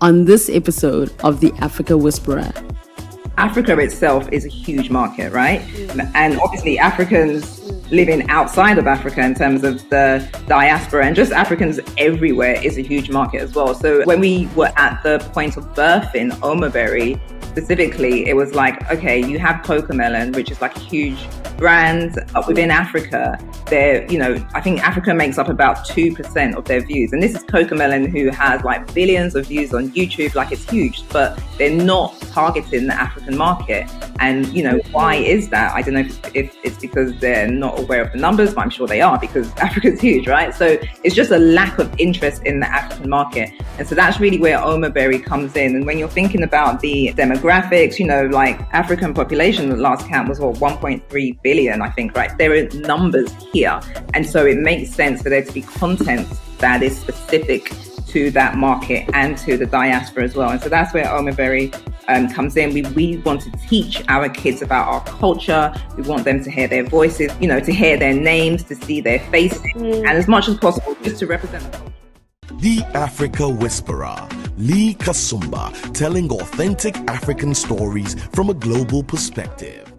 on this episode of The Africa Whisperer. Africa itself is a huge market, right? And obviously Africans living outside of Africa in terms of the diaspora and just Africans everywhere is a huge market as well. So when we were at the point of birth in OmoBerry, specifically, it was like, okay, you have CoComelon, which is like a huge brand within Africa. I think Africa makes up about 2% of their views. And this is CoComelon, who has like billions of views on YouTube, like it's huge, but they're not targeting the African market. And, why is that? I don't know if it's because they're not aware of the numbers, but I'm sure they are because Africa's huge, right? So it's just a lack of interest in the African market. And so that's really where OmoBerry comes in. And when you're thinking about the demographics, like African population, the last count was 1.3 billion, I think, right? There are numbers here. And so it makes sense for there to be content that is specific to that market and to the diaspora as well. And so that's where OmoBerry comes in. We want to teach our kids about our culture. We want them to hear their voices, to hear their names, to see their faces, and as much as possible, just to represent the culture. The Africa Whisperer, Lee Kasumba, telling authentic African stories from a global perspective.